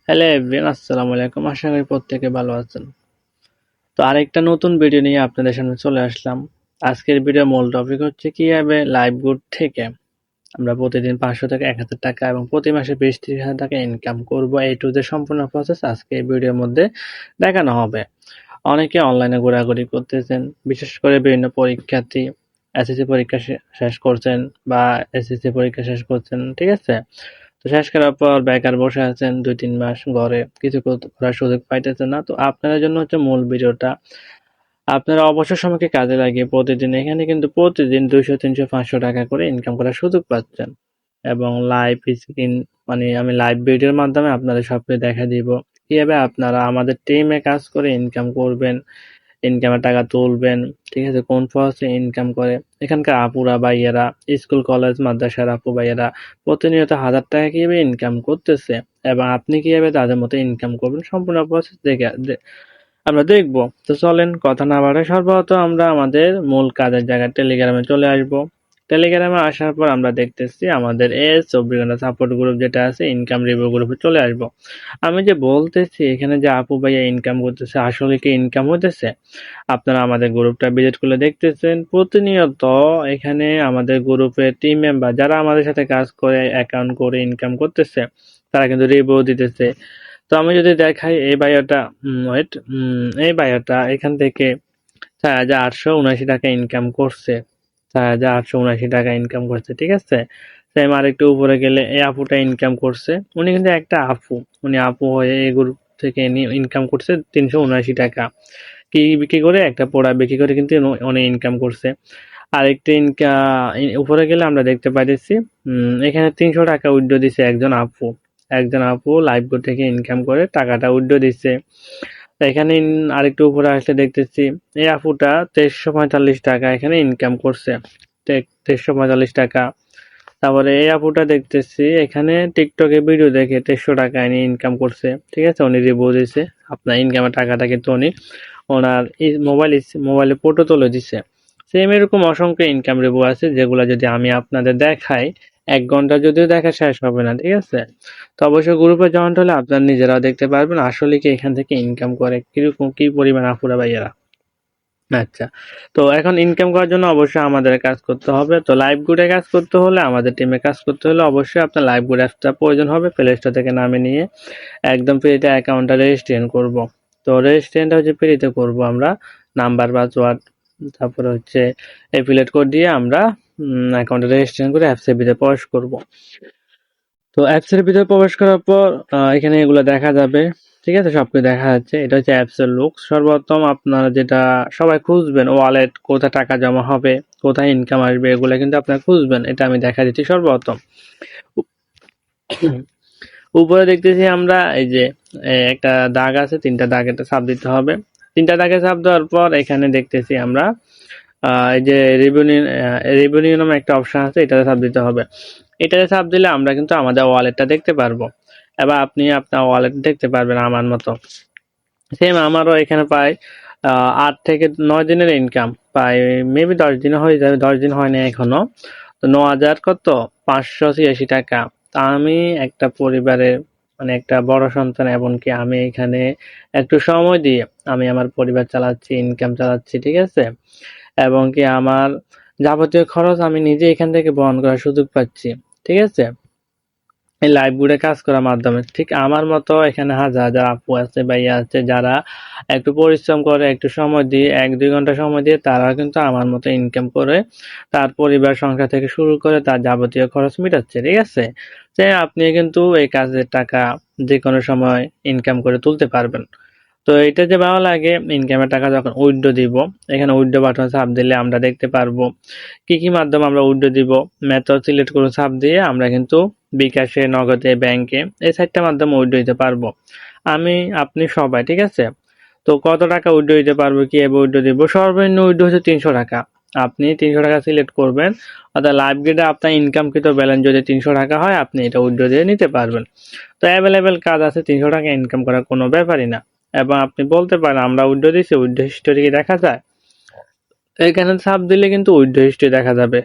Hello everyone, আসসালামু আলাইকুম। আশা করি প্রত্যেকে ভালো আছেন। তো আরেকটা নতুন ভিডিও নিয়ে আপনাদের সামনে চলে আসলাম। আজকের ভিডিও মূল টপিক হচ্ছে কিভাবে লাইভগুড থেকে আমরা প্রতিদিন 500 থেকে 1000 টাকা এবং প্রতি মাসে 20-30 হাজার টাকা ইনকাম করব। এই টু যে সম্পূর্ণ প্রসেস আজকে এই ভিডিওর মধ্যে দেখানো হবে। অনেকে অনলাইনে ঘোরাঘুরি করতেছেন, বিশেষ করে বিভিন্ন পরীক্ষার্থী এসএসসি পরীক্ষা শেষ করছেন বা এসএসসি পরীক্ষা শেষ করছেন, ঠিক আছে? তো শেষ করার পর বেকার বসে আছেন 2-3 মাস ঘরে, কিছু করার সুযোগ পাইতেছেন না। তো আপনাদের জন্য হচ্ছে মূল ভিডিওটা। আপনারা অবসর সময়কে কাজে লাগিয়ে প্রতিদিন এখানে কিন্তু প্রতিদিন 200, 300, 500 টাকা করে ইনকাম করার সুযোগ পাচ্ছেন এবং লাইভ স্ক্রিন মানে আমি লাইভ ভিডিওর মাধ্যমে আপনাদের সবকিছু দেখা দিব। কিভাবে আপনারা আমাদের টিমে কাজ করে ইনকাম করবেন, ইনকামের টাকা তুলবেন, ঠিক আছে? কোন প্রসেসে ইনকাম করে এখানকার আপুরা ভাইয়েরা, স্কুল কলেজ মাদ্রাসার আপু ভাইয়েরা প্রতিনিয়ত 1000 টাকা কিভাবে ইনকাম করতেছে এবং আপনি কিভাবে তাদের মতো ইনকাম করবেন সম্পূর্ণ প্রসেস আমরা দেখব। তো চলেন কথা না বাড়াই সর্বপ্রথম আমরা আমাদের মূল কাজের জায়গায় টেলিগ্রামে চলে আসব। টেলিগ্রামে আসার পর আমরা দেখতেছি আমাদের 24 ঘন্টা সাপোর্ট গ্রুপ যেটা আছে, ইনকাম রিভিউ গ্রুপে চলে আসব। আমি যে বলতেছি এখানে যে আপু ভাইয়া ইনকাম করতেছে, আসলে কি ইনকাম হতেছে? আপনারা আমাদের গ্রুপটা ভিজিট করলে দেখতেছেন প্রতিনিয়ত এখানে আমাদের গ্রুপের টিম মেম্বার যারা আমাদের সাথে কাজ করে অ্যাকাউন্ট করে ইনকাম করতেছে, তারা কিন্তু রিভিউ দিতেছে। তো আমি যদি দেখাই এই বায়োটা, এই বায়োটা এখান থেকে 4,879 টাকা ইনকাম করছে, 4,879 টাকা ইনকাম করছে, ঠিক আছে? সেম আর একটু উপরে গেলে এই আপুটা ইনকাম করছে, উনি কিন্তু একটা আপু, উনি আপু হয়ে এই গ্রুপ থেকে ইনকাম করছে 379 টাকা। কি বিক্রি করে? একটা পোড়া বিক্রি করে কিন্তু উনি ইনকাম করছে। আরেকটা উপরে গেলে আমরা দেখতে পাইতেছি এখানে 300 টাকা উইথড্র দিছে একজন আপু লাইভ থেকে ইনকাম করে টাকাটা উইথড্র দিচ্ছে। এখানে আরেকটু উপরে আসলে দেখতেছি এই আপুটা 2345 টাকা এখানে ইনকাম করছে, 2345 টাকা। তারপরে এই আপুটা দেখতেছি এখানে টিকটকে ভিডিও দেখে 2300 টাকা এনে ইনকাম করছে, ঠিক আছে? উনি রিভিউ দিছে, আপনার ইনকামের টাকাটা কিন্তু উনি ওনার মোবাইলে ফটো তুলে দিছে। সেম এরকম অসংখ্য ইনকাম রিভিউ আছে যেগুলো যদি আমি আপনাদের দেখাই 1 ঘন্টা যদিও দেখা শেষ হবে না, ঠিক আছে? তো অবশ্যই গ্রুপে জয়েন্ট হলে আপনারা নিজেরাও দেখতে পারবেন আসলে কি এখান থেকে ইনকাম করে কিরকম কি পরিমাণ আপুরা ভাইয়ারা। আচ্ছা, তো এখন ইনকাম করার জন্য অবশ্যই আমাদের কাজ করতে হবে। তো লাইভ গুডে কাজ করতে হলে, আমাদের টিমে কাজ করতে হলে অবশ্যই আপনার লাইভ গুড অ্যাপসটা প্রয়োজন হবে। প্লে স্টোর থেকে নামে নিয়ে একদম ফ্রিতে অ্যাকাউন্টটা রেজিস্ট্রেশন করব। তো রেজিস্ট্রেশনটা হচ্ছে ফ্রিতে করব আমরা, নাম্বার পাসওয়ার্ড তারপরে হচ্ছে অ্যাফিলিয়েট কোড দিয়ে আমরা অ্যাকাউন্টে রেজিস্ট্রেশন করে অ্যাপসের ভিতরে প্রবেশ করব। তো অ্যাপসের ভিতরে প্রবেশ করার পর এখানে এগুলো দেখা যাবে, ঠিক আছে? সবকিছু দেখা যাচ্ছে। এটা হচ্ছে অ্যাপসের লুক। সর্বপ্রথম আপনারা যেটা সবাই খুঁজবেন, ওয়ালেট কোথায় টাকা জমা হবে, কোথায় ইনকাম আসবে, এগুলো কিন্তু আপনারা খুঁজবেন। এটা আমি দেখা দিচ্ছি সর্বপ্রথম। উপরে দেখতেছি আমরা এই যে একটা দাগ আছে, 3টা দাগ, এটা চাপ দিতে হবে। 3টা দাগে চাপ দেওয়ার পর এখানে দেখতেছি আমরা এই যে রেভিনিউ নামে একটা অপশন আছে, এটাতে চাপ দিতে হবে। এটাতে চাপ দিলে আমরা কিন্তু আমাদের ওয়ালেটটা দেখতে পারবো, এবার আপনি আপনার ওয়ালেট দেখতে পারবেন আমার মতো। সেম আমারও এখানে প্রায় 8 থেকে 9 দিনের ইনকাম, প্রায় মেবি 10 দিন হয়ে যাবে, 10 দিন হয়নি এখনো। তো 9,000 কত 586 টাকা। তা আমি একটা পরিবারের মানে একটা বড় সন্তান, এমনকি আমি এখানে একটু সময় দিয়ে আমি আমার পরিবার চালাচ্ছি, ইনকাম চালাচ্ছি, ঠিক আছে? এবং কি আমার যাবতীয় খরচ আমি নিজে এখান থেকে বহন করার সুযোগ পাচ্ছি, ঠিক আছে? এই লাইভ গুডে কাজ করার মাধ্যমে ঠিক আমার মতো এখানে হাজার হাজার আপু আছে, ভাইয়া আছে, যারা একটু পরিশ্রম করে, একটু সময় দিয়ে 1-2 ঘন্টা সময় দিয়ে তারা কিন্তু আমার মতো ইনকাম করে তার পরিবার সংসার থেকে শুরু করে তার যাবতীয় খরচ মিটাচ্ছে, ঠিক আছে? যে আপনি কিন্তু এই কাজের টাকা যে কোনো সময় ইনকাম করে তুলতে পারবেন। তো এটা যে ভালো লাগে, ইনকামের টাকা যখন উইথড্র দিব, এখানে উইথড্র বাটন চাপ দিলে আমরা দেখতে পারবো কি কি মাধ্যমে আমরা উইথড্র দিব। মেথড সিলেক্ট করে চাপ দিয়ে আমরা কিন্তু বিকাশে, নগদে, ব্যাংকে এই 4টা মাধ্যমে উইথড্র দিতে পারবো, আমি আপনি সবাই, ঠিক আছে? তো কত টাকা উইথড্র দিতে পারবো, কিভাবে উইথড্র দিব? সর্বনিম্ন উইথড্র হচ্ছে 300 টাকা। আপনি 300 টাকা সিলেক্ট করবেন, অর্থাৎ লাইভ গেটে আপনার ইনকামকৃত ব্যালেন্স যদি 300 টাকা হয় আপনি এটা উইথড্র দিয়ে নিতে পারবেন। তো অ্যাভেলেবেল কাজ আছে, 300 টাকা ইনকাম করার কোনো ব্যাপারই না। এবং আপনি বলতে পারেন আমরা উইথড্র দিছি, উইথড্র হিস্টোরি কি দেখা যায়? এখানে চাপ দিলে কিন্তু উইথড্র হিস্টোরি দেখা যাবে।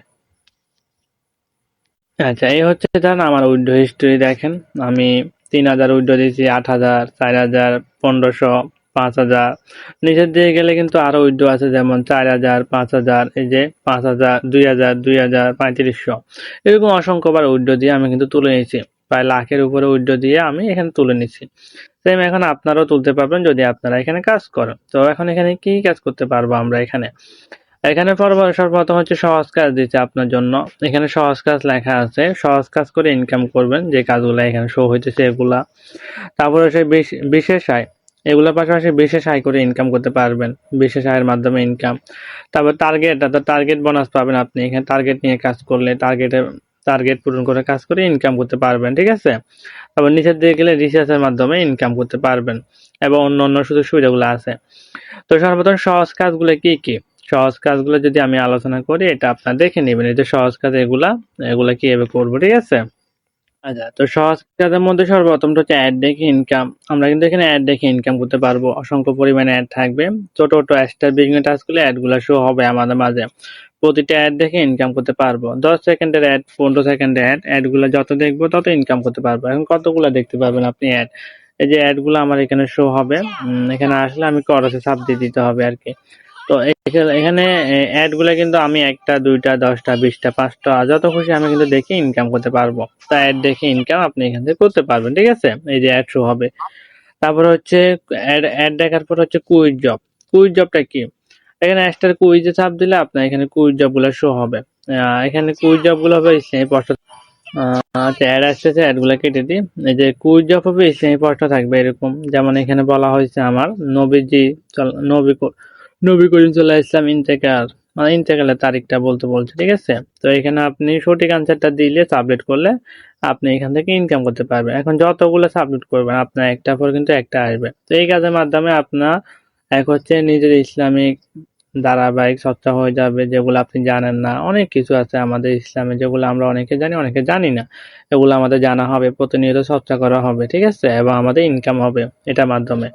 আচ্ছা, এই হচ্ছে ধরেন আমার উইথড্র হিস্টোরি দেখেন, আমি 3000 উইথড্র দিয়েছি, 8000, 4000, 1500, 5000। নিচের দিকে গেলে কিন্তু আরো উইথড্র আছে, যেমন 4000, 5000, এই যে 5000, 2000, 2000, 3500। এরকম অসংখ্যবার উইথড্র দিয়ে আমি কিন্তু তুলে নিয়েছি, প্রায় লাখের উপরে উইথড্র দিয়ে আমি এখানে তুলে নিচ্ছি। সেম এখন আপনারাও তুলতে পারবেন যদি আপনারা এখানে কাজ করেন। তো এখন এখানে কি কাজ করতে পারবো আমরা এখানে সর্বপ্রথম হচ্ছে সহজ কাজ দিচ্ছে আপনার জন্য। এখানে সহজ কাজ লেখা আছে, সহজ কাজ করে ইনকাম করবেন, যে কাজগুলো এখানে শো হইতেছে এগুলা। তারপরে সেই বিশেষ আয়, এগুলোর পাশাপাশি বিশেষ আয় করে ইনকাম করতে পারবেন, বিশেষ আয়ের মাধ্যমে ইনকাম। তারপর টার্গেট বোনাস পাবেন আপনি এখানে, টার্গেট নিয়ে কাজ করলে টার্গেট পূরণ করে কাজ করে ইনকাম করতে পারবেন, ঠিক আছে। তারপর নিচের দিকে গেলে রিসার্চের মাধ্যমে ইনকাম করতে পারবেন এবং অন্য সুযোগ সুবিধাগুলো আছে। তো সর্বপ্রথম সহজ কাজগুলো কি কি, সহজ কাজগুলো যদি আমি আলোচনা করি, এটা আপনারা দেখে নেবেন। এই যে সহজ কাজ এগুলা কিভাবে করবো, ঠিক আছে। আচ্ছা, তো সহজ কাজের মধ্যে সর্বপ্রথমটা হচ্ছে অ্যাড দেখে ইনকাম। আমরা কিন্তু এখানে অ্যাড দেখে ইনকাম করতে পারবো, অসংখ্য পরিমাণে অ্যাড থাকবে, ছোট ছোট স্টার বিভিন্ন টাস্কগুলো অ্যাডগুলো শো হবে আমাদের মাঝে। প্রতিটা অ্যাড দেখে ইনকাম করতে পারবো, 10 সেকেন্ডের অ্যাড, 15 সেকেন্ডের অ্যাডগুলো যত দেখবো তত ইনকাম করতে পারবো। এখন কতগুলো দেখতে পারবেন আপনি অ্যাড, এই যে অ্যাডগুলো আমার এখানে শো হবে। এখানে আসলে আমি করসে চাপ দিয়ে দিতে হবে আর কি। তো এখানে অ্যাডগুলো কিন্তু আমি 1টা 2টা 10টা 20টা 5টা যত খুশি আমি কিন্তু দেখে ইনকাম করতে পারবো। তা অ্যাড দেখে ইনকাম আপনি এখান থেকে করতে পারবেন, ঠিক আছে। এই যে অ্যাড শো হবে। তারপর হচ্ছে অ্যাড দেখার পর হচ্ছে কুইজ জব। কুইজ জবটা কি, এখানে এক্সট্রা কুইজে চাপ দিলে আপনার এখানে কুইজ জবগুলো শো হবে। এখানে কুইজ জবগুলো হবে ইসলামী প্রশ্ন। আচ্ছা, অ্যাড আসতেছে, অ্যাডগুলো কেটে দিই। এই যে কুইজ জব হবে ইসলামী প্রশ্ন থাকবে এরকম, যেমন এখানে বলা হয়েছে আমার নবী করিম সাল্লাল্লাহু আলাইহি ওয়াসাল্লাম ইন্তেকাল, মানে ইন্তেকালের তারিখটা বলতে বলছে, ঠিক আছে। তো এখানে আপনি সঠিক আনসারটা দিলে সাবমিট করলে আপনি এখান থেকে ইনকাম করতে পারবেন। এখন যতগুলো সাবমিট করবেন আপনার একটা পর কিন্তু একটা আসবে। তো এই কাজের মাধ্যমে আপনার এক হচ্ছে নিজের ইসলামিক ধারাবাহিক চর্চা হয়ে যাবে, যেগুলো আপনি জানেন না। অনেক কিছু আছে আমাদের ইসলামে যেগুলো আমরা অনেকে জানি, অনেকে জানি না। এগুলো আমাদের জানা হবে, প্রতিনিয়ত চর্চা করা হবে, ঠিক আছে, এবং আমাদের ইনকাম হবে এটার মাধ্যমে।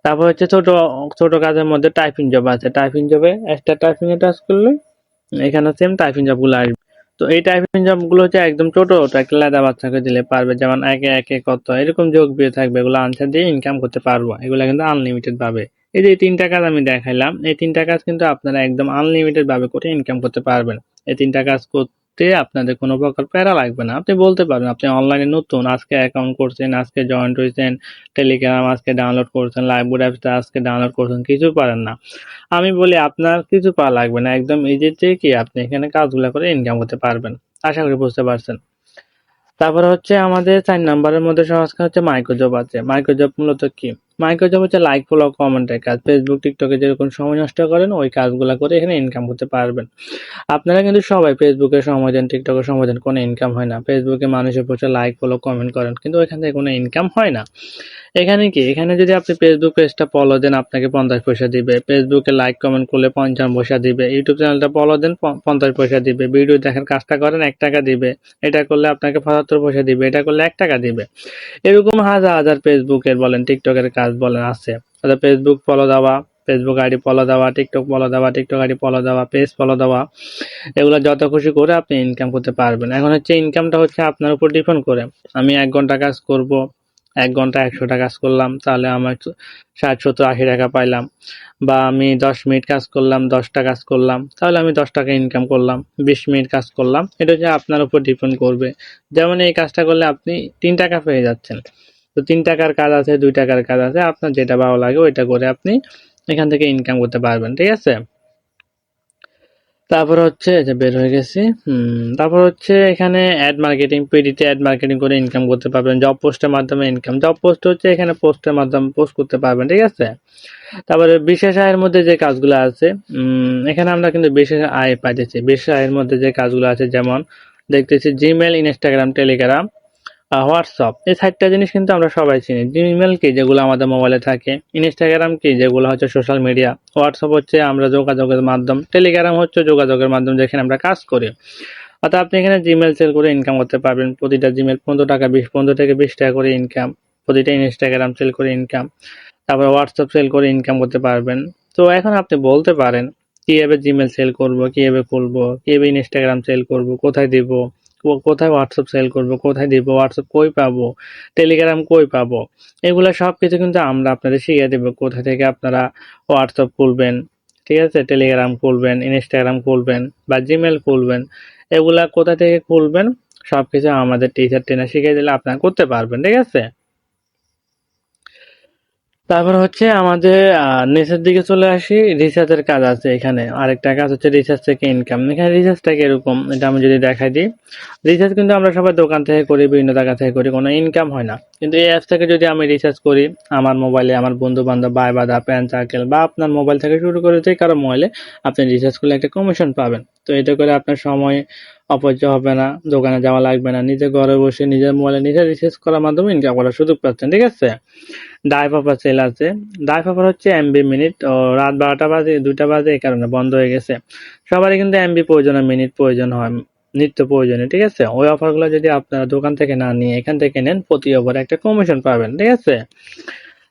তারপর হচ্ছে ছোট ছোট কাজের মধ্যে টাইপিং জব আছে। টাইপিং জবে একটা টাইপিং এ টাচ করলে এখানে সেম টাইপিং জবগুলো আসবে। তো এই টাইপিং জবগুলো হচ্ছে একদম ছোট একটা লেদা বাচ্চাকে দিলে পারবে, যেমন একে একে কত এরকম যোগ বিয়োগ থাকবে, এগুলো আনসার দিয়ে ইনকাম করতে পারবো। এগুলো কিন্তু আনলিমিটেড ভাবে, এই যে 3টা কাজ আমি দেখাইলাম, এই 3টা কাজ কিন্তু আপনারা একদম আনলিমিটেড ভাবে করে ইনকাম করতে পারবেন। এই 3টা কাজ করতে আপনাদের কোনো প্রকার প্যারা লাগবে না। আপনি বলতে পারবেন আপনি অনলাইনে নতুন, আজকে অ্যাকাউন্ট করছেন, আজকে জয়েন্ট হয়েছেন, টেলিগ্রাম আজকে ডাউনলোড করছেন, লাইভবোর্ড অ্যাপসটা আজকে ডাউনলোড করছেন, কিছু পারেন না। আমি বলি আপনার কিছু পাওয়া লাগবে না, একদম ইজি থেকে আপনি এখানে কাজগুলো করে ইনকাম করতে পারবেন। আশা করি বুঝতে পারছেন। তারপরে হচ্ছে আমাদের 4 নাম্বারের মধ্যে সহজ কাজ হচ্ছে মাইক্রোজব আছে। মাইক্রোজব মূলত কি, মাইক্রোজব হচ্ছে লাইক ফলো কমেন্টের কাজ। ফেসবুক টিকটকে যেরকম সময় নষ্ট করেন ওই কাজগুলো করে এখানে ইনকাম করতে পারবেন। আপনারা কিন্তু সবাই ফেসবুকে সময় দেন, টিকটকে সময় দেন, কোনো ইনকাম হয় না। ফেসবুকে মানুষের প্রচুর লাইক ফলো কমেন্ট করেন, কিন্তু ওইখান থেকে কোনো ইনকাম হয় না। এখানে কি, এখানে যদি আপনি ফেসবুক পেজটা ফলো দেন আপনাকে 50 পয়সা দিবে, ফেসবুকে লাইক কমেন্ট করলে 55 পয়সা দিবে, ইউটিউব চ্যানেলটা ফলো দেন 50 পয়সা দিবে, ভিডিও দেখার কাজটা করেন 1 টাকা দিবে, এটা করলে আপনাকে 75 পয়সা দিবে, এটা করলে 1 টাকা দিবে। এরকম হাজার হাজার ফেসবুকের বলেন টিকটকের কাজ বলেন আছে। অর্থাৎ ফেসবুক ফলো দেওয়া, ফেসবুক আইডি ফলো দেওয়া, টিকটক ফলো দেওয়া, টিকটক আইডি ফলো দেওয়া, পেজ ফলো দেওয়া, এগুলো যত খুশি করে আপনি ইনকাম করতে পারবেন। এখন হচ্ছে ইনকামটা হচ্ছে আপনার উপর ডিপেন্ড করে। আমি 1 ঘন্টা কাজ করব, 1 ঘন্টা 100টা কাজ করলাম, তাহলে আমার 60, 70, 80 টাকা পাইলাম। বা আমি 10 মিনিট কাজ করলাম, 10টা কাজ করলাম, তাহলে আমি 10 টাকা ইনকাম করলাম। 20 মিনিট কাজ করলাম, এটা হচ্ছে আপনার উপর ডিপেন্ড করবে। যেমন এই কাজটা করলে আপনি 3 টাকা পেয়ে যাচ্ছেন। তো 3 টাকার কাজ আছে, 2 টাকার কাজ আছে, আপনার যেটা ভালো লাগে ওইটা করে আপনি এখান থেকে ইনকাম করতে পারবেন, ঠিক আছে। তারপর হচ্ছে যে বের হয়ে গেছি। তারপর হচ্ছে এখানে অ্যাড মার্কেটিং, পিডিতে অ্যাড মার্কেটিং করে ইনকাম করতে পারবেন। জব পোস্টের মাধ্যমে ইনকাম, জব পোস্ট হচ্ছে এখানে পোস্টের মাধ্যমে পোস্ট করতে পারবেন, ঠিক আছে। তারপরে বিশেষ আয়ের মধ্যে যে কাজগুলো আছে, এখানে আমরা কিন্তু বিশেষ আয় পাইতেছি। বিশেষ আয়ের মধ্যে যে কাজগুলো আছে যেমন দেখতেছি জিমেল, ইনস্টাগ্রাম, টেলিগ্রাম, হোয়াটসঅ্যাপ, এই 4টা জিনিস কিন্তু আমরা সবাই চিনি। জিমেল কি, যেগুলো আমাদের মোবাইলে থাকে, ইনস্টাগ্রাম কি, যেগুলো হচ্ছে সোশ্যাল মিডিয়া, হোয়াটসঅ্যাপ হচ্ছে আমরা যোগাযোগের মাধ্যম, টেলিগ্রাম হচ্ছে যোগাযোগের মাধ্যম যেখানে আমরা কাজ করি। অর্থাৎ আপনি এখানে জিমেল সেল করে ইনকাম করতে পারবেন। প্রতিটা জিমেল 15 থেকে 20 টাকা করে ইনকাম, প্রতিটা ইনস্টাগ্রাম সেল করে ইনকাম, তারপর হোয়াটসঅ্যাপ সেল করে ইনকাম করতে পারবেন। তো এখন আপনি বলতে পারেন কিভাবে জিমেল সেল করব, কিভাবে খুলবো, কিভাবে ইনস্টাগ্রাম সেল করব, কোথায় দিব, কোথায় হোয়াটসঅ্যাপ সেল করব, কোথায় দিব, হোয়াটসঅ্যাপ কই পাবো, টেলিগ্রাম কই পাবো, এগুলো সবকিছু কিন্তু আমরা আপনাদের শিখিয়ে দেবো। কোথা থেকে আপনারা হোয়াটসঅ্যাপ খুলবেন, ঠিক আছে, টেলিগ্রাম খুলবেন, ইনস্টাগ্রাম খুলবেন বা জিমেল খুলবেন, এগুলা কোথা থেকে খুলবেন সবকিছু আমাদের টিচার ট্রেনার শিখিয়ে দিলে আপনারা করতে পারবেন, ঠিক আছে। তারপর হচ্ছে আমাদের নিচের দিকে চলে আসি, রিসার্চের কাজ আছে এখানে। আরেকটা কাজ হচ্ছে রিসার্চ থেকে ইনকাম। এখানে রিসার্চটাকে এরকম, এটা আমি যদি দেখাই দিই, রিসার্চ কিন্তু আমরা সবাই দোকান থেকে করি, বিভিন্ন জায়গা থেকে করি, কোনো ইনকাম হয় না। কিন্তু এই অ্যাপস থেকে যদি আমি রিসার্চ করি আমার মোবাইলে, আমার বন্ধু বান্ধব, ভাই বাদা, ফ্রেন্ড সার্কেল বা আপনার মোবাইল থেকে শুরু করে যে কারো মোবাইলে আপনি রিসার্চ করলে একটা কমিশন পাবেন। তো এটা করে আপনার সময় অপচয় হবে না, দোকানে যাওয়া লাগবে না, নিজে ঘরে বসে নিজের মোবাইলে নিজে রিসার্চ করার মাধ্যমে ইনকাম করার সুযোগ পাচ্ছেন, ঠিক আছে। ডাইভ অফার সেল আছে। ডাইভ অফার হচ্ছে এমবি মিনিট, ও রাত 12টা বাজে, 2টা বাজে, এই কারণে বন্ধ হয়ে গেছে। সবারই কিন্তু এমবি প্রয়োজন হয়, মিনিট প্রয়োজন হয়, নিত্য প্রয়োজনীয়, ঠিক আছে। ওই অফারগুলো যদি আপনারা দোকান থেকে না নিয়ে এখান থেকে নেন, প্রতি ওভারে একটা কমিশন পাবেন, ঠিক আছে।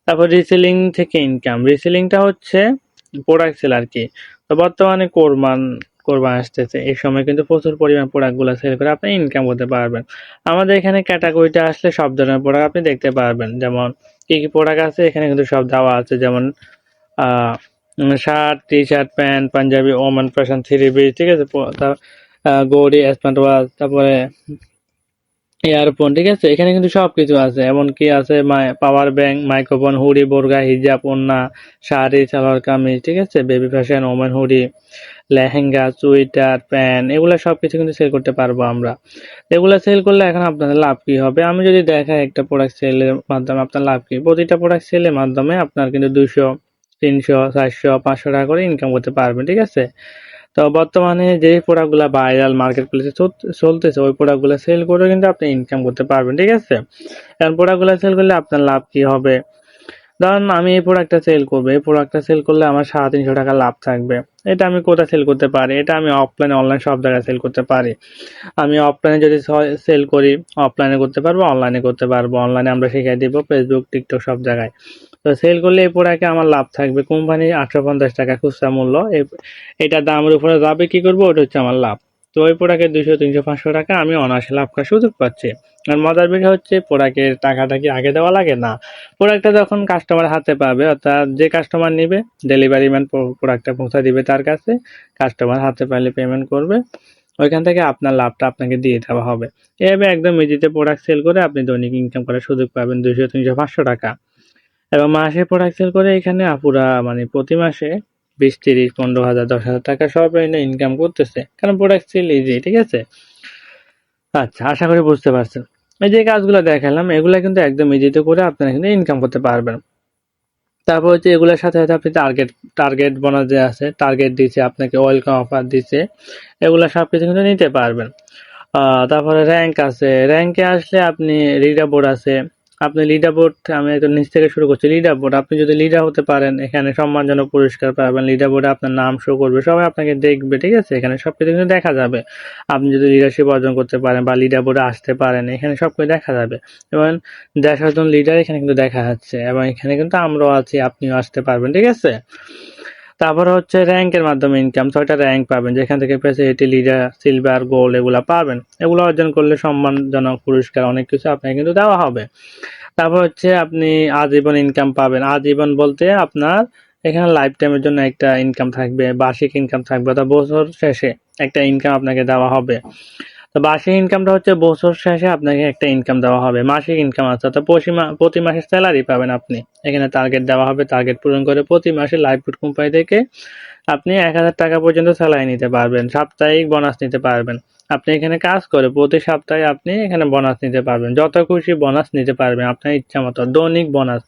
তারপর রিসেলিং থেকে ইনকাম। রিসেলিংটা হচ্ছে প্রোডাক্ট সেল আর কি। তো বর্তমানে কোরবান আসতেছে, এই সময় কিন্তু প্রচুর পরিমাণ প্রোডাক্টগুলো সেল করে আপনি ইনকাম করতে পারবেন। আমাদের এখানে ক্যাটাগরিটা আসলে সব ধরনের প্রোডাক্ট আপনি দেখতে পারবেন, যেমন কি কি প্রোডাক্ট আছে এখানে কিন্তু সব দেওয়া আছে, যেমন shirt, T shirt, pant, panjabi, woman fashion, three piece, ঠিক আছে, গৌরি, স্মার্ট ওয়াচ, তারপরে ইয়ারফোন, ঠিক আছে। এখানে কিন্তু সবকিছু আছে, এমনকি আছে পাওয়ার ব্যাংক, মাইক্রোফোন, হুডি, বোরকা, হিজাব, ওড়না, শাড়ি, সালোয়ার কামিজ, ঠিক আছে, baby fashion, women hoodie, lehenga, sweater, pant, এগুলো সবকিছু কিন্তু সেল করতে পারবো আমরা। এগুলো সেল করলে এখন আপনাদের লাভ কি হবে, আমি যদি দেখাই একটা প্রোডাক্ট সেলের মাধ্যমে আপনার লাভ কি। প্রতিটা প্রোডাক্ট সেলের মাধ্যমে আপনার কিন্তু 200, 300, 400, 500 টাকা করে ইনকাম করতে পারবেন, ঠিক আছে। তো বর্তমানে যে প্রোডাক্টগুলো ভাইরাল মার্কেট প্লেসে চলতেছে, ওই প্রোডাক্টগুলো সেল করে কিন্তু আপনি ইনকাম করতে পারবেন, ঠিক আছে। কারণ প্রোডাক্টগুলো সেল করলে আপনার লাভ কি হবে, ধরুন আমি এই প্রোডাক্টটা সেল করবো, এই প্রোডাক্টটা সেল করলে আমার 350 টাকা লাভ থাকবে। এটা আমি কোথায় সেল করতে পারি, এটা আমি অফলাইনে, অনলাইন সব জায়গায় সেল করতে পারি। আমি অফলাইনে যদি সেল করি, অফলাইনে করতে পারবো, অনলাইনে করতে পারবো। অনলাইনে আমরা শিখিয়ে দিব, ফেসবুক, টিকটক সব জায়গায়। তো সেল করলে এই প্রোডাক্টে আমার লাভ থাকবে, কোম্পানি 850 টাকা খুচরা মূল্য, এটা দামের উপরে যাবে, কি করবো, ওটা হচ্ছে আমার লাভ। তো ওই প্রোডাক্টের 200, 300, 500 টাকা আমি অনায়াসে লাভ করার সুযোগ পাচ্ছি। আর মজার বিষয় হচ্ছে প্রোডাক্টের টাকাটা কি আগে দেওয়া লাগে না, প্রোডাক্টটা যখন কাস্টমার হাতে পাবে, অর্থাৎ যে কাস্টমার নেবে, ডেলিভারি ম্যান প্রোডাক্টটা পৌঁছে দিবে তার কাছে, কাস্টমার হাতে পাইলে পেমেন্ট করবে, ওইখান থেকে আপনার লাভটা আপনাকে দিয়ে দেওয়া হবে। এভাবে একদম ইজিতে প্রোডাক্ট সেল করে আপনি দৈনিক ইনকাম করার সুযোগ পাবেন 200, 300, 500 টাকা। এবং মাসে প্রোডাক্ট সেল করে এখানে আপুরা মানে প্রতি মাসে 20, 30, 15,000, 10,000 টাকা সব ইনকাম করতেছে, কারণ প্রোডাক্ট সেল ইজি, ঠিক আছে। আচ্ছা, আশা করি বুঝতে পারছেন। এই যে কাজগুলো দেখালাম, এগুলা কিন্তু একদম ইজিতে করে আপনারা কিন্তু ইনকাম করতে পারবেন। তারপর হচ্ছে এগুলোর সাথে সাথে আপনি টার্গেট বোনাস যে আছে, টার্গেট দিচ্ছে আপনাকে, ওয়েলকাম অফার দিচ্ছে, এগুলো সবকিছু কিন্তু নিতে পারবেন। তারপরে র্যাঙ্ক আছে, র্যাঙ্কে আসলে আপনি লিডার বোর্ড আছে, আপনি লিডার বোর্ড, আমি একদম নিচ থেকে শুরু করছি। লিডার বোর্ড, আপনি যদি লিডার হতে পারেন এখানে সম্মানজনক পুরস্কার পাবেন, লিডার বোর্ডে আপনার নাম শো করবে, সবাই আপনাকে দেখবে, ঠিক আছে। এখানে সবকিছু কিন্তু দেখা যাবে, আপনি যদি লিডারশিপ অর্জন করতে পারেন বা লিডার বোর্ডে আসতে পারেন, এখানে সবকিছু দেখা যাবে। এবং 10 জন লিডার এখানে কিন্তু দেখা যাচ্ছে, এবং এখানে কিন্তু আমরাও আছি, আপনিও আসতে পারবেন, ঠিক আছে। তারপর হচ্ছে র্যাঙ্কের মাধ্যমে ইনকাম, 6টা র্যাঙ্ক পাবেন, যেখান থেকে প্রেসিডেন্ট, লিডার, সিলভার, গোল্ড এগুলা পাবেন। এগুলো অর্জন করলে সম্মানজনক পুরস্কার অনেক কিছু আপনাকে কিন্তু দেওয়া হবে। তারপর হচ্ছে আপনি আজীবন ইনকাম পাবেন। আজীবন বলতে আপনার এখানে লাইফ টাইমের জন্য একটা ইনকাম থাকবে, বার্ষিক ইনকাম থাকবে, অর্থাৎ বছর শেষে একটা ইনকাম আপনাকে দেওয়া হবে। তো বার্ষিক ইনকামটা হচ্ছে বছর শেষে আপনাকে একটা ইনকাম দেওয়া হবে, মাসিক ইনকাম আছে, অর্থাৎ প্রতি মাসে স্যালারি পাবেন আপনি। এখানে টার্গেট দেওয়া হবে, টার্গেট পূরণ করে প্রতি মাসে লাইফবুট কোম্পানি থেকে আপনি 1000 টাকা পর্যন্ত স্যালারি নিতে পারবেন, সাপ্তাহিক বোনাস নিতে পারবেন। আপনি এখানে কাজ করে প্রতি সপ্তাহে আপনি এখানে বোনাস নিতে পারবেন, যত খুশি বোনাস নিতে পারবেন আপনার ইচ্ছা মতো, দৈনিক বোনাস।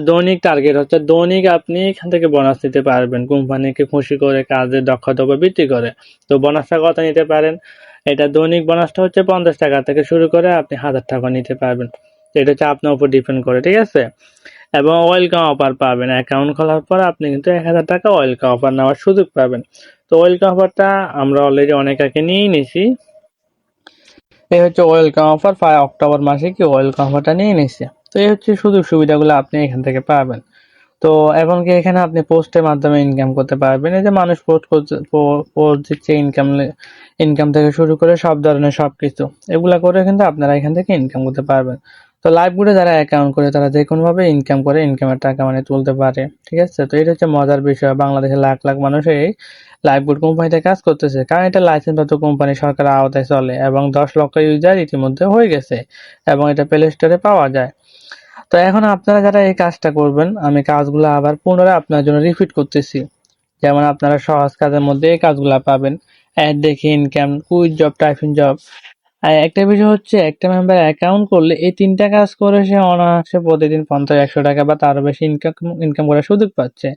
দৈনিক টার্গেট হচ্ছে দৈনিক আপনি এখান থেকে বোনাস নিতে পারবেন, কোম্পানিকে খুশি করে, কাজের দক্ষতার উপর ভিত্তি করে। তো বোনাসটা কত নিতে পারেন, এটা দৈনিক বোনাসটা হচ্ছে 50 টাকা থেকে শুরু করে আপনি 1000 টাকা নিতে পারবেন। তো এটা হচ্ছে আপনার উপর ডিপেন্ড করে, ঠিক আছে। এবং ওয়েলকাম অফার পাবেন, অ্যাকাউন্ট খোলার পর আপনি কিন্তু 1000 টাকা ওয়েলকাম অফার নেওয়ার সুযোগ পাবেন। তো ওয়েলকাম অফারটা আমরা অলরেডি অনেক আগে নিয়েই নিছি। এই হচ্ছে ওয়েলকাম অফার, 5 অক্টোবর মাসে কি ওয়েলকাম অফারটা নিয়ে নিচ্ছে। তো এই হচ্ছে সুযোগ সুবিধাগুলো আপনি এখান থেকে পাবেন। তো এমনকি এখানে আপনি পোস্টের মাধ্যমে ইনকাম করতে পারবেন। এই যে মানুষ পোস্ট দিচ্ছে, ইনকাম থেকে শুরু করে সব ধরনের সবকিছু এগুলা করে কিন্তু আপনারা এখান থেকে ইনকাম করতে পারবেন। তো লাইভগুডে যারা অ্যাকাউন্ট করে তারা যে কোনো ভাবে ইনকাম করে ইনকামের টাকা মানে তুলতে পারে, ঠিক আছে। তো এটা হচ্ছে মজার বিষয়, বাংলাদেশের লাখ লাখ মানুষ এই লাইভগুড কোম্পানিতে কাজ করতেছে, কারণ এটা লাইসেন্সপ্রাপ্ত কোম্পানি, সরকারের আওতায় চলে এবং 10 লক্ষ ইউজার ইতিমধ্যে হয়ে গেছে এবং এটা প্লে স্টোরে পাওয়া যায়। তো এখন আপনারা যারা এই কাজটা করবেন, আমি কাজগুলো আবার পুনরায় আপনার জন্য রিপিট করতেছি। যেমন আপনারা সহজ কাজের মধ্যে এই কাজগুলা পাবেন: অ্যাড দেখে income, quick job, typing job. আর একটা বিষয় হচ্ছে, একটা মেম্বার অ্যাকাউন্ট করলে এই 3টা কাজ করে সে অনায়াসে প্রতিদিন 50-100 টাকা বা তারও বেশি ইনকাম করার সুযোগ পাচ্ছে।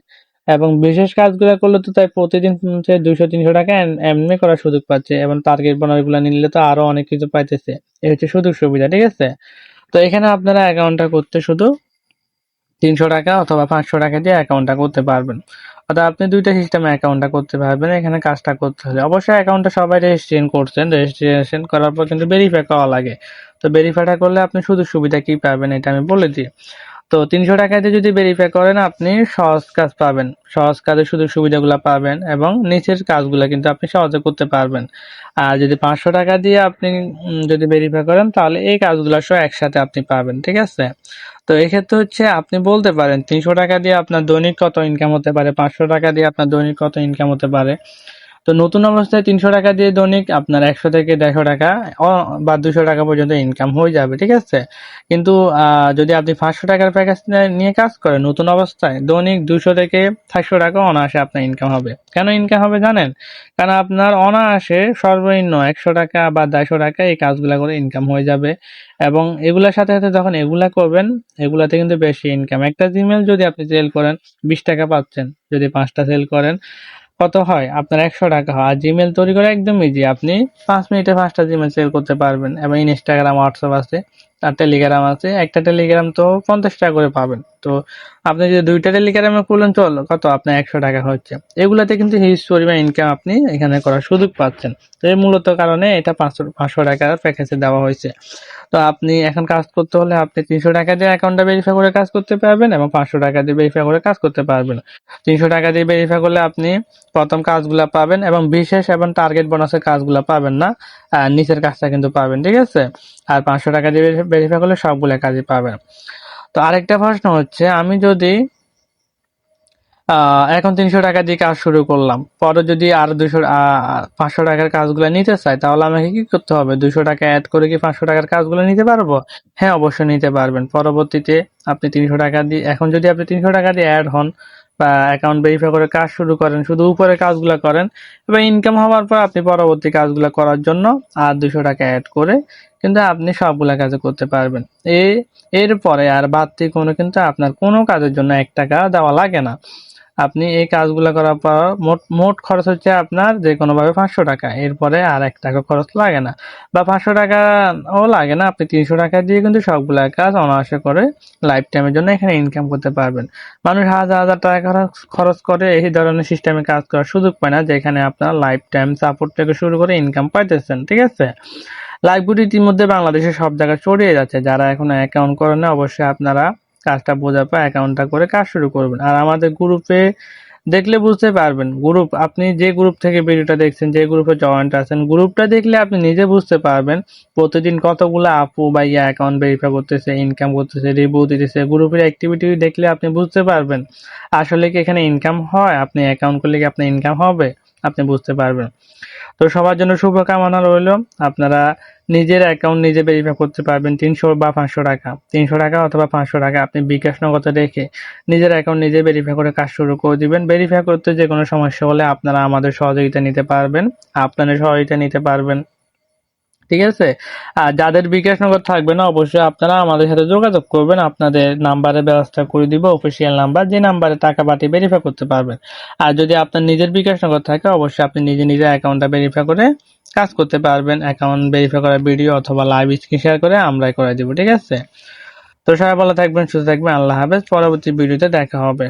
এবং বিশেষ কাজগুলো করলে তো তাই প্রতিদিন সে 200-300 টাকা এমনি করার সুযোগ পাচ্ছে, এবং টার্গেট বোনাসগুলো নিলে তো আরো অনেক কিছু পাইতেছে। এই হচ্ছে সুযোগ সুবিধা, ঠিক আছে। তো এখানে আপনারা অ্যাকাউন্টটা করতে শুধু 300 টাকা অথবা 500 টাকা দিয়ে অ্যাকাউন্টটা করতে পারবেন। অর্থাৎ আপনি 2টা সিস্টেমে অ্যাকাউন্টটা করতে পারবেন। এখানে কাজটা করতে হলে অবশ্যই অ্যাকাউন্টটা সবাই রেজিস্ট্রেশন করছেন, রেজিস্ট্রেশন করার পর কিন্তু ভেরিফাই করা লাগে। তো ভেরিফাইটা করলে আপনি সুযোগ সুবিধা কি পাবেন এটা আমি বলে দিই। তো 300 টাকাতে যদি ভেরিফাই করেন আপনি সহজ কাজ পাবেন, সহজ কাজের সুযোগ সুবিধাগুলো পাবেন এবং নিচের কাজগুলো কিন্তু আপনি সহজে করতে পারবেন। আর যদি 500 টাকা দিয়ে আপনি যদি ভেরিফাই করেন তাহলে এই কাজগুলো সব একসাথে আপনি পাবেন, ঠিক আছে। তো এক্ষেত্রে হচ্ছে আপনি বলতে পারেন 300 টাকা দিয়ে আপনার দৈনিক কত ইনকাম হতে পারে, 500 টাকা দিয়ে আপনার দৈনিক কত ইনকাম হতে পারে। তো নতুন অবস্থায় 300 টাকা দিয়ে দৈনিক আপনার 100 থেকে 150 টাকা বা 200 টাকা পর্যন্ত ইনকাম হয়ে যাবে, ঠিক আছে। কিন্তু যদি আপনি 500 টাকার প্যাকেজ নিয়ে কাজ করেন নতুন অবস্থায়, দৈনিক 200 থেকে 400 টাকা অনায়াসে আপনার ইনকাম হবে। কেন ইনকাম হবে জানেন? কারণ আপনার অনায়াসে সর্বনিম্ন 100 টাকা বা 150 টাকা এই কাজগুলা করে ইনকাম হয়ে যাবে। এবং এগুলার সাথে সাথে যখন এগুলা করবেন, এগুলাতে কিন্তু বেশি ইনকাম। একটা জিমেল যদি আপনি সেল করেন 20 টাকা পাচ্ছেন, যদি 5টা সেল করেন কত হয়? আপনার 100 টাকা হয়। আর জিমেল তৈরি করা একদম ইজি, আপনি 5 মিনিটে 5টা জিমেল সেল করতে পারবেন। এবং ইনস্টাগ্রাম, হোয়াটসঅ্যাপ আছে, আর টেলিগ্রাম আছে। একটা টেলিগ্রাম তো 50 টাকা করে পাবেন। তো আপনি যদি 2টা টেলিগ্রামে খুলেন চলো কত, আপনার 100 টাকা হচ্ছে। এগুলাতে কিন্তু হিউজ পরিমাণ ইনকাম আপনি এখানে করার সুযোগ পাচ্ছেন। তো এই মূলত কারণে এটা 500 টাকার প্যাকেজে দেওয়া হয়েছে। তো আপনি এখন কাজ করতে হলে আপনি 300 টাকা দিয়ে অ্যাকাউন্টটা ভেরিফাই করে কাজ করতে পারবেন এবং 500 টাকা দিয়ে ভেরিফাই করে কাজ করতে পারবেন। 300 টাকা দিয়ে ভেরিফাই করলে আপনি প্রথম কাজগুলা পাবেন এবং বিশেষ এবং টার্গেট বোনাসের কাজগুলা পাবেন না, নিচের কাজটা কিন্তু পাবেন, ঠিক আছে। আর 500 টাকা দিয়ে ভেরিফাই করলে সবগুলা কাজই পাবেন। তো আরেকটা প্রশ্ন হচ্ছে, আমি যদি এখন 300 টাকা দিয়ে কাজ শুরু করলাম, পরে যদি আর 500 টাকার কাজগুলো নিতে চাই, তাহলে আমাকে কি করতে হবে? 200 টাকা অ্যাড করে কি 500 টাকার কাজগুলো নিতে পারবো? হ্যাঁ, অবশ্যই নিতে পারবেন। পরবর্তীতে আপনি 300 টাকা দিয়ে, এখন যদি আপনি 300 টাকা দিয়ে অ্যাড হন বা অ্যাকাউন্ট ভেরিফাই করে কাজ শুরু করেন, শুধু উপরে কাজগুলো করেন এবং ইনকাম হওয়ার পর আপনি পরবর্তী কাজগুলো করার জন্য আর 200 টাকা অ্যাড করে কিন্তু আপনি সবগুলা কাজ করতে পারবেন। এরপরে আর বাড়তি কোনো কিন্তু আপনার কোনো কাজের জন্য 1 টাকা দেওয়া লাগে না। আপনি এই কাজগুলো করার পর মোট খরচ হচ্ছে আপনার যে কোনো ভাবে 500 টাকা। এরপরে আর 1 টাকা খরচ লাগে না বা 500 টাকাও লাগে না। আপনি 300 টাকা দিয়ে কিন্তু সবগুলা কাজ অনায়াসে করে লাইফ টাইমের জন্য এখানে ইনকাম করতে পারবেন। মানুষ হাজার হাজার টাকা খরচ করে এই ধরনের সিস্টেমে কাজ করার সুযোগ পায় না, যেখানে আপনার লাইফ টাইম সাপোর্ট থেকে শুরু করে ইনকাম পাইতেছেন, ঠিক আছে। লাইভগুড ইতিমধ্যে বাংলাদেশের সব জায়গায় ছড়িয়ে যাচ্ছে। যারা এখন অ্যাকাউন্ট করেন না, অবশ্যই আপনারা কাজটা বোঝার পর অ্যাকাউন্টটা করে কাজ শুরু করবেন। আর আমাদের গ্রুপে দেখলে বুঝতে পারবেন, গ্রুপ আপনি যে গ্রুপ থেকে ভিডিওটা দেখছেন, যে গ্রুপে জয়েন্ট আছেন, গ্রুপটা দেখলে আপনি নিজে বুঝতে পারবেন প্রতিদিন কতগুলো আপু বা ইয়া অ্যাকাউন্ট ভেরিফাই করতেছে, ইনকাম করতেছে, রিভিউ দিতেছে। গ্রুপের অ্যাক্টিভিটি দেখলে আপনি বুঝতে পারবেন আসলে কি এখানে ইনকাম হয়, আপনি অ্যাকাউন্ট করলে কি আপনার ইনকাম হবে, আপনি বুঝতে পারবেন। তো সবার জন্য শুভকামনা রইল। আপনারা নিজের অ্যাকাউন্ট নিজে ভেরিফাই করতে পারবেন 300 বা 500 টাকা, 300 টাকা অথবা 500 টাকা আপনি বিকাশ নগদে রেখে নিজের অ্যাকাউন্ট নিজে ভেরিফাই করে কাজ শুরু করে দিবেন। ভেরিফাই করতে যে কোনো সমস্যা হলে আপনারা আমাদের সহযোগিতা নিতে পারবেন, আপনাদের সহযোগিতা নিতে পারবেন, ঠিক আছে। আর যাদের বিকাশ নগদ থাকবে না, অবশ্যই আপনারা আমাদের সাথে যোগাযোগ করবেন। আপনাদের নাম্বারের ব্যবস্থা করে দিব, অফিসিয়াল নাম্বার, যে নাম্বারে টাকা পাঠিয়ে ভেরিফাই করতে পারবেন। আর যদি আপনার নিজের বিকাশ নগদ থাকে, অবশ্যই আপনি নিজে নিজের অ্যাকাউন্টটা ভেরিফাই করে কাজ করতে পারবেন। অ্যাকাউন্ট ভেরিফাই করার ভিডিও অথবা লাইভ স্ক্রিন শেয়ার করে আমরাই করে দিব, ঠিক আছে। তো সবাই ভালো থাকবেন, সুস্থ থাকবেন, আল্লাহ হাফেজ। পরবর্তী ভিডিওতে দেখা হবে।